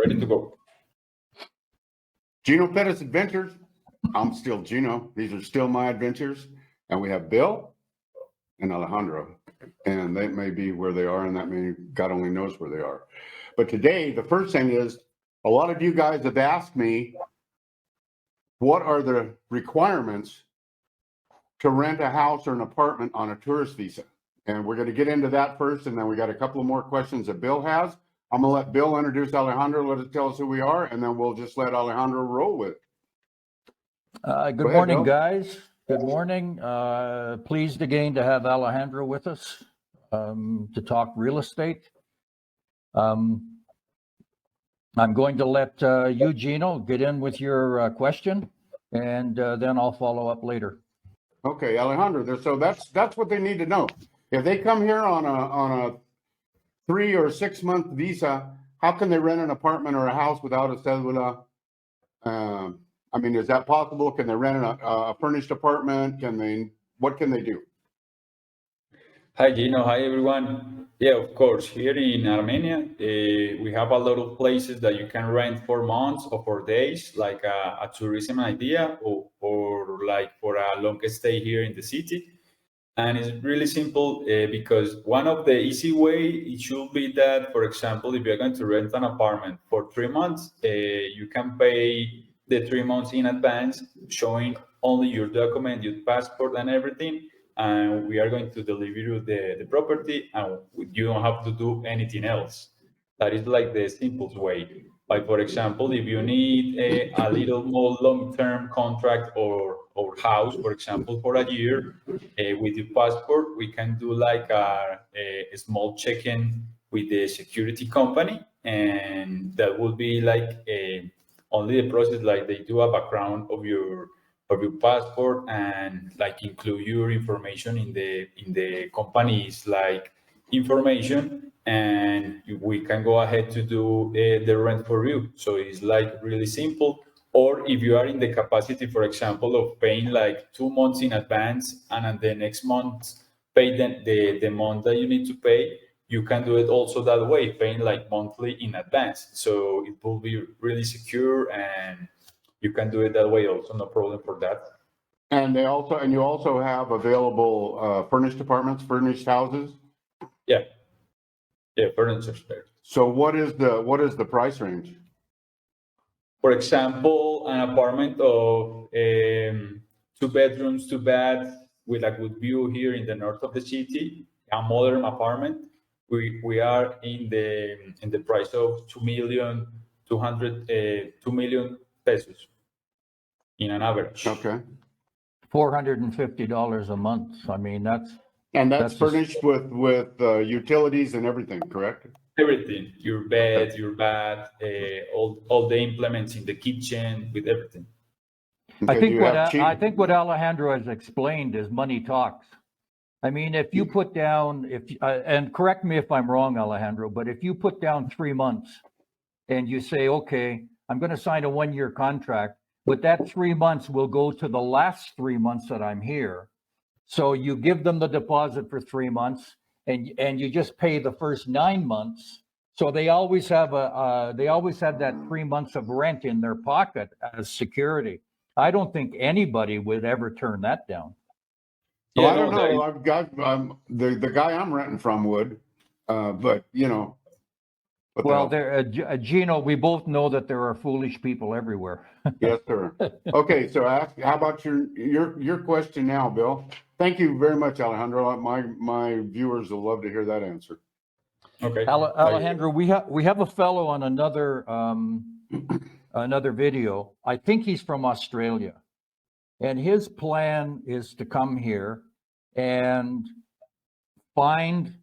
ready to go. Geno Perez Adventures. I'm still Geno. These are still my adventures. And we have Bill and Alejandro. And they may be where they are, and that may, God only knows where they are. But today, the first thing is, a lot of you guys have asked me, what are the requirements to rent a house or an apartment on a tourist visa? And we're going to get into that first, and then we got a couple of more questions that Bill has. I'm going to let Bill introduce Alejandro, let us tell us who we are, and then we'll just let Alejandro roll with it. Good morning, guys. Good morning. Pleased again to have Alejandro with us to talk real estate. I'm going to let you, Geno, get in with your question, and then I'll follow up later. Okay, Alejandro. So that's what they need to know. If they come here on a 3 or 6 month visa, how can they rent an apartment or a house without a cedula? I mean, is that possible? Can they rent a furnished apartment? What can they do? Hi, Geno. Hi, everyone. Yeah, of course. Here in Armenia, we have a lot of places that you can rent for months or for days, like a tourism idea or like for a long stay here in the city. And it's really simple because one of the easy way, it should be that, for example, if you're going to rent an apartment for 3 months, you can pay the 3 months in advance, showing only your document, your passport and everything. And we are going to deliver you the property, and you don't have to do anything else. That is like the simplest way. Like, for example, if you need a little more long-term contract or house, for example, for a year, with your passport, we can do like a small check-in with the security company, and that will be like only the process, like they do a background of your passport and like include your information in the company's like information, and we can go ahead to do the rent for you. So it's like really simple. Or if you are in the capacity, for example, of paying like 2 months in advance and then the next month pay the month that you need to pay, you can do it also that way, paying like monthly in advance. So it will be really secure, and you can do it that way also, no problem for that. And you also have available furnished apartments, furnished houses. Yeah, furniture space. So what is the price range? For example, an apartment of 2 bedrooms, 2 baths with a good view here in the north of the city, a modern apartment. We are in the price of 2 million pesos in an average. Okay. $450 a month. I mean, that's furnished with utilities and everything, correct? Everything, your bed, your bath, all the implements in the kitchen, with everything. Okay, I think what Alejandro has explained is money talks. I mean, if you put down, and correct me if I'm wrong, Alejandro, but if you put down 3 months and you say, okay, I'm going to sign a 1-year contract, but that 3 months will go to the last 3 months that I'm here. So you give them the deposit for 3 months, and you just pay the first 9 months. So they always have that 3 months of rent in their pocket as security. I don't think anybody would ever turn that down. So I don't know. I've got the guy I'm renting from would, but you know. Well, Geno, we both know that there are foolish people everywhere. Yes, sir. Okay, so how about your question now, Bill? Thank you very much, Alejandro. My viewers will love to hear that answer. Okay, Alejandro, we have a fellow on another video. I think he's from Australia, and his plan is to come here and find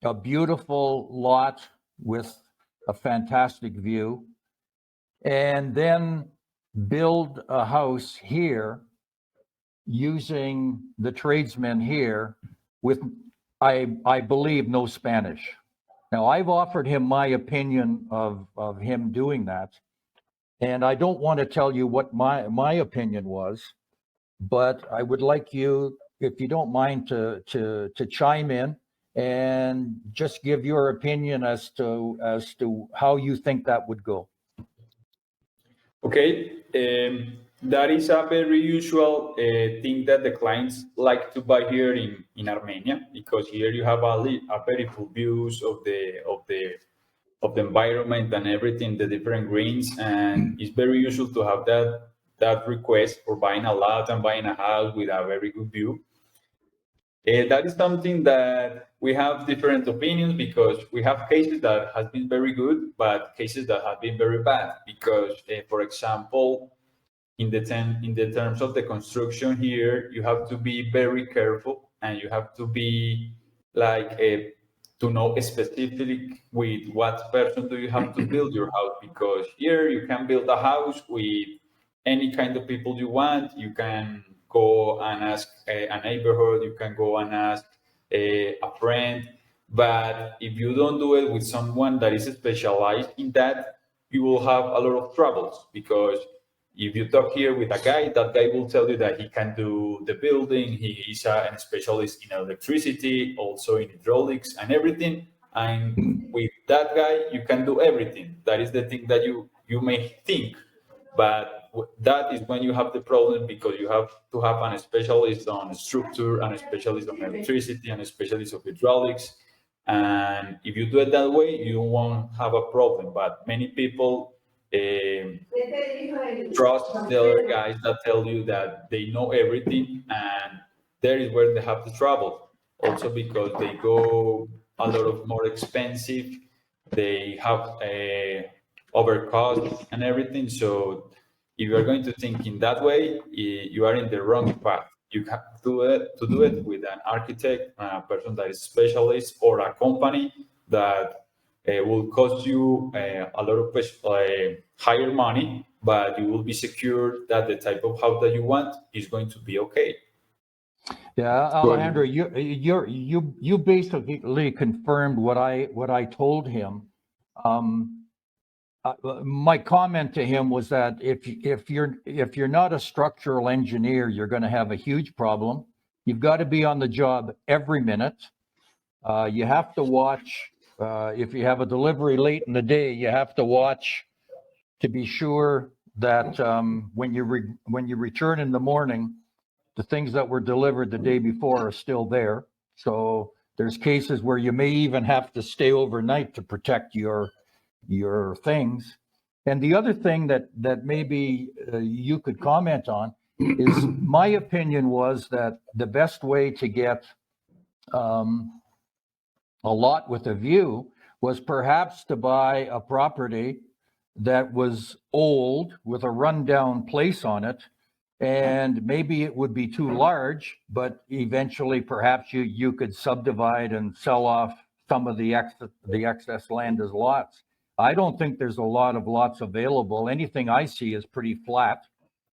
a beautiful lot with a fantastic view, and then build a house here using the tradesmen here with, I believe, no Spanish. Now, I've offered him my opinion of him doing that, and I don't want to tell you what my opinion was, but I would like you, if you don't mind, to chime in and just give your opinion as to how you think that would go. Okay, that is a very usual thing that the clients like to buy here in Armenia, because here you have a very full views of the environment and everything, the different greens, and it's very usual to have that request for buying a lot and buying a house with a very good view. That is something that we have different opinions, because we have cases that has been very good, but cases that have been very bad. Because, for example, in the terms of the construction here, you have to be very careful, and you have to be like to know specifically with what person do you have to build your house, because here you can build a house with any kind of people you want. You can go and ask a neighborhood, you can go and ask a friend, but if you don't do it with someone that is specialized in that, you will have a lot of troubles. Because if you talk here with a guy, that guy will tell you that he can do the building, he is a specialist in electricity, also in hydraulics and everything. And with that guy, you can do everything. That is the thing that you may think, but that is when you have the problem, because you have to have a specialist on structure, and a specialist on electricity, and a specialist of hydraulics. And if you do it that way, you won't have a problem. But many people trust the other guys that tell you that they know everything, and there is where they have the trouble. Also because they go a lot of more expensive, they have a overcost and everything. So if you are going to think in that way, you are in the wrong path. You have to do it with an architect, a person that is specialist, or a company that will cost you a lot of higher money, but you will be secure that the type of house that you want is going to be okay. Yeah, Alejandro, you basically confirmed what I told him. My comment to him was that if you're not a structural engineer, you're going to have a huge problem. You've got to be on the job every minute. You have to watch. If you have a delivery late in the day, you have to watch to be sure that when you return in the morning, the things that were delivered the day before are still there. So there's cases where you may even have to stay overnight to protect your things. And the other thing that maybe you could comment on is, my opinion was that the best way to get a lot with a view was perhaps to buy a property that was old with a rundown place on it, and maybe it would be too large, but eventually perhaps you could subdivide and sell off some of the excess land as lots. I don't think there's a lot of lots available. Anything I see is pretty flat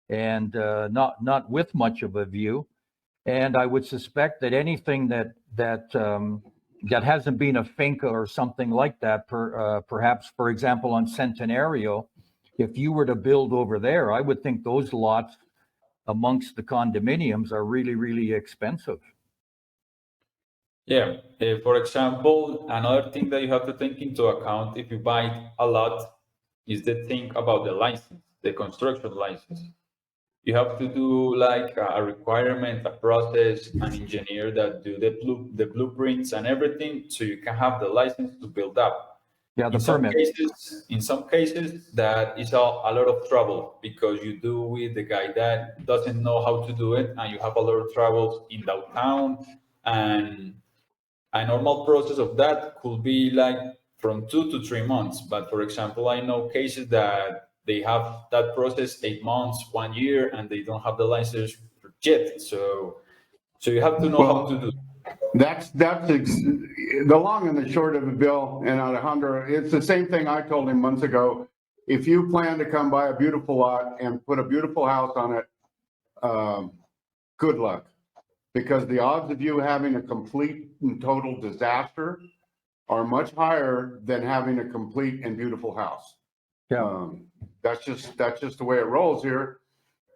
and not with much of a view. And I would suspect that anything that hasn't been a finca or something like that, perhaps, for example, on Centenario, if you were to build over there, I would think those lots amongst the condominiums are really, really expensive. Yeah. For example, another thing that you have to take into account if you buy a lot is the thing about the license, the construction license. You have to do like a requirement, a process, an engineer that do the blueprints and everything, so you can have the license to build up. Yeah, the In some permit. cases, that is a lot of trouble, because you do with the guy that doesn't know how to do it, and you have a lot of troubles in downtown. And a normal process of that could be like from 2 to 3 months. But for example, I know cases that they have that process 8 months, 1 year, and they don't have the license yet. So you have to know how to do. That's the long and the short of it, Bill and Alejandro. It's the same thing I told him months ago. If you plan to come buy a beautiful lot and put a beautiful house on it, good luck, because the odds of you having a complete and total disaster are much higher than having a complete and beautiful house. Yeah. That's just the way it rolls here.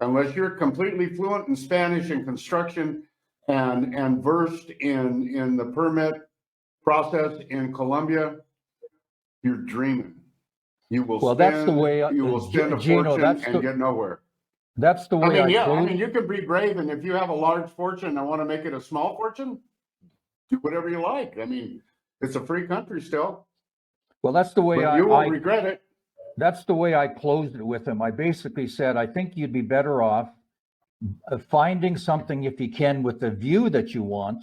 Unless you're completely fluent in Spanish and construction and versed in the permit process in Colombia, you're dreaming. You will Well, that's the spend, way, you will spend a Geno, fortune that's and the, get nowhere. that's the way I close. You can be brave, and if you have a large fortune and want to make it a small fortune, do whatever you like. I mean, it's a free country still, Well, that's the way but you won't regret it. that's the way I closed it with him. I basically said, I think you'd be better off finding something if you can with the view that you want,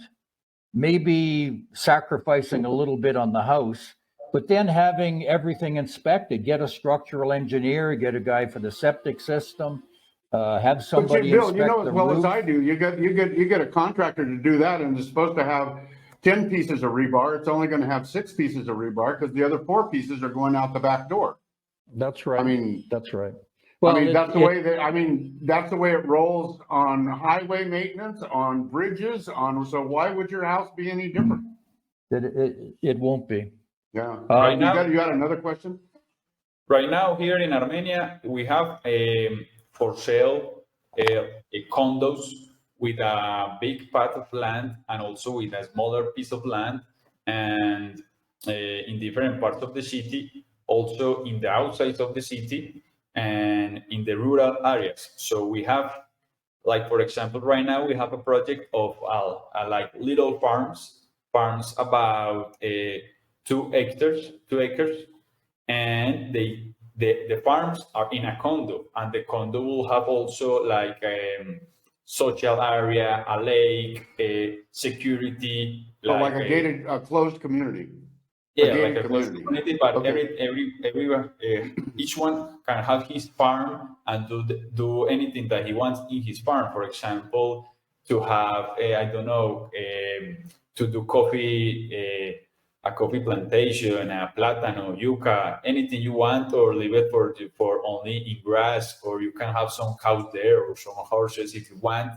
maybe sacrificing a little bit on the house, but then having everything inspected, get a structural engineer, get a guy for the septic system, have somebody Bill, you know inspect as the well as roof. I do, you get a contractor to do that, and it's supposed to have 10 pieces of rebar. It's only going to have 6 pieces of rebar because the other 4 pieces are going out the back door. That's right. I mean, That's right. that's the way that's the way it rolls on highway maintenance, on bridges, so why would your house be any different? It won't be. Yeah. Right You now, got another question? right now here in Armenia, we have for sale condos with a big part of land and also with a smaller piece of land, and in different parts of the city, also in the outsides of the city and in the rural areas. So we have, like for example, right now we have a project of like little farms about 2 acres, and the farms are in a condo, and the condo will have also like social area, a lake, a security, So like a closed community. yeah, like gated a close community. community, but Okay. everyone, each one can have his farm and do anything that he wants in his farm. For example, to have I don't know, to do coffee, a coffee plantation, a plátano, yuca, anything you want, or leave it for only in grass, or you can have some cows there or some horses if you want,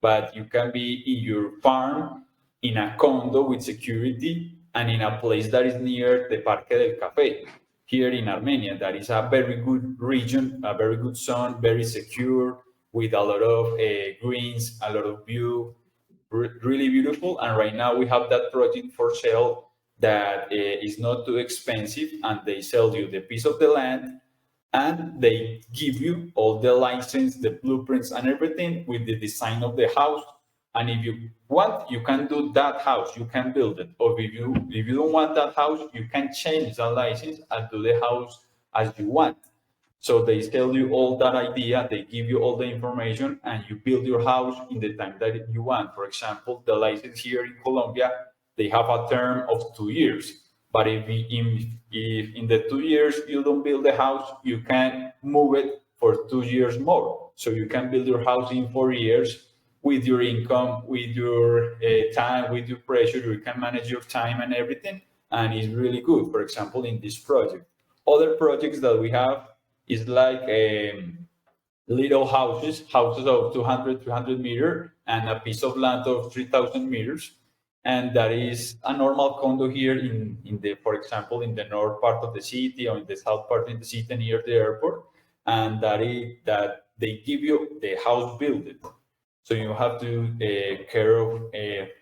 but you can be in your farm in a condo with security and in a place that is near the Parque del Café here in Armenia. That is a very good region, a very good zone, very secure, with a lot of greens, a lot of view, really beautiful. And right now we have that project for sale that is not too expensive, and they sell you the piece of the land, and they give you all the license, the blueprints, and everything with the design of the house. And if you want, you can do that house, you can build it. Or if you don't want that house, you can change the license and do the house as you want. So they tell you all that idea, they give you all the information, and you build your house in the time that you want. For example, the license here in Colombia, they have a term of 2 years. But if in the 2 years you don't build the house, you can move it for 2 years more. So you can build your house in 4 years with your income, with your time, with your pressure. You can manage your time and everything, and it's really good. For example, in this project, other projects that we have is like little houses of 200, 300 meters, and a piece of land of 3,000 meters. And that is a normal condo here in the, for example, in the north part of the city or in the south part of the city near the airport. And that they give you the house built. So you have to care of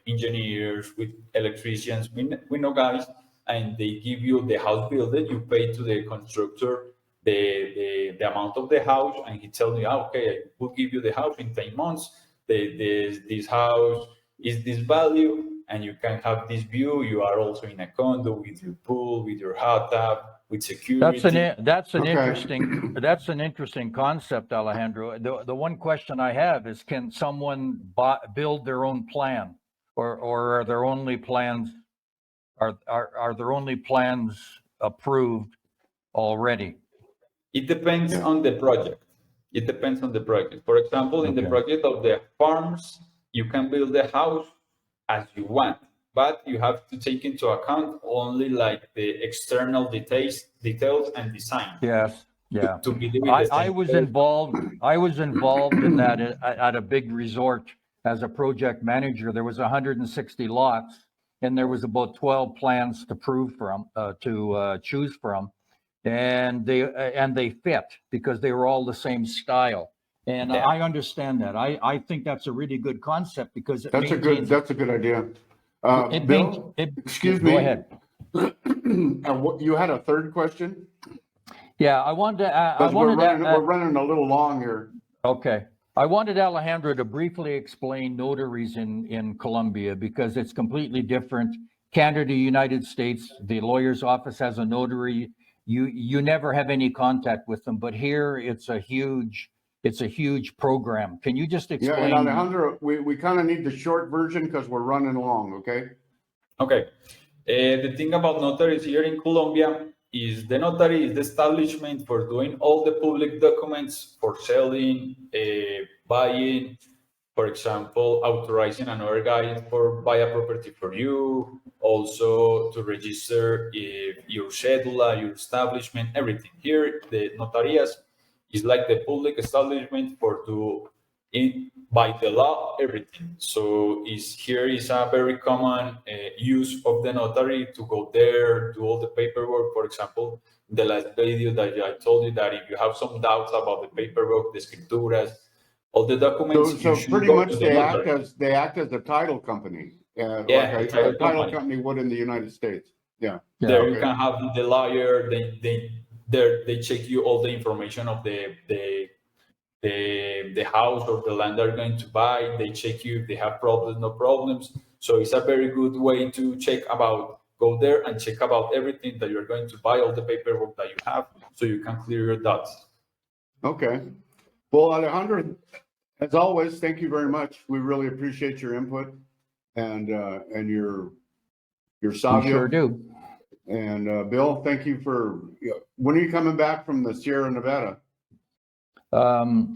engineers, with electricians, we know guys, and they give you the house builder. You pay to the constructor the amount of the house, and he tells you, okay, I will give you the house in 10 months. This house is this value, and you can have this view. You are also in a condo with your pool, with your hot tub, with security. That's an Okay. interesting concept, Alejandro. The one question I have is, can someone build their own plan, or are there only plans approved already? It depends on the project. It depends on the project. For example, in the Okay. project of the farms, you can build the house as you want, but you have to take into account only like the external details and design. Yes. Yeah. To be with the I same was person. involved in that at a big resort as a project manager. There was 160 lots, and there was about 12 plans to choose from, and they fit because they were all the same style. And Yeah. I understand that. I think that's a really good concept because it That's a good idea. Bill, excuse me. Go ahead. You had a third question? Yeah, I wanted to, I Because we're wanted running, to, we're running a little long here. okay. I wanted Alejandro to briefly explain notaries in Colombia because it's completely different. Canada, United States, the lawyer's office has a notary. You never have any contact with them, but here it's a huge program. Can you just Yeah, and explain? Alejandro, we kind of need the short version because we're running long, okay? Okay. The thing about notaries here in Colombia is the notary is the establishment for doing all the public documents for selling, buying, for example, authorizing another guy for buy a property for you, also to register your cedula, your establishment, everything. Here, the notarias is like the public establishment for do by the law everything. So here is a very common use of the notary to go there, do all the paperwork. For example, the last video that I told you that if you have some doubts about the paperwork, the escrituras, all the documents, you So should pretty go to much the notary. they act as a title company, Yeah, like the a title title company. company would in the United States. Yeah. There you Okay. can have the lawyer. They check you all the information of the house or the land they're going to buy. They check you if they have problems, no problems. So it's a very good way to go there and check about everything that you're going to buy, all the paperwork that you have, so you can clear your doubts. Okay. Well, Alejandro, as always, thank you very much. We really appreciate your input and your We savio. sure do. And Bill, thank you for, when are you coming back from the Sierra Nevada? I'm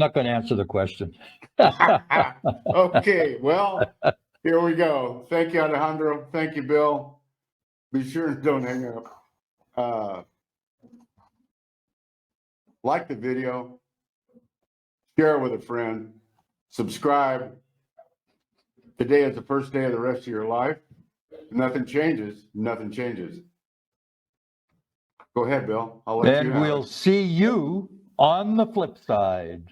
not going to answer the question. Okay, well, here we go. Thank you, Alejandro. Thank you, Bill. Be sure and don't hang up. Like the video, share it with a friend, subscribe. Today is the first day of the rest of your life. Nothing changes, nothing changes. Go ahead, Bill. I'll let you And have we'll it. see you on the flip side.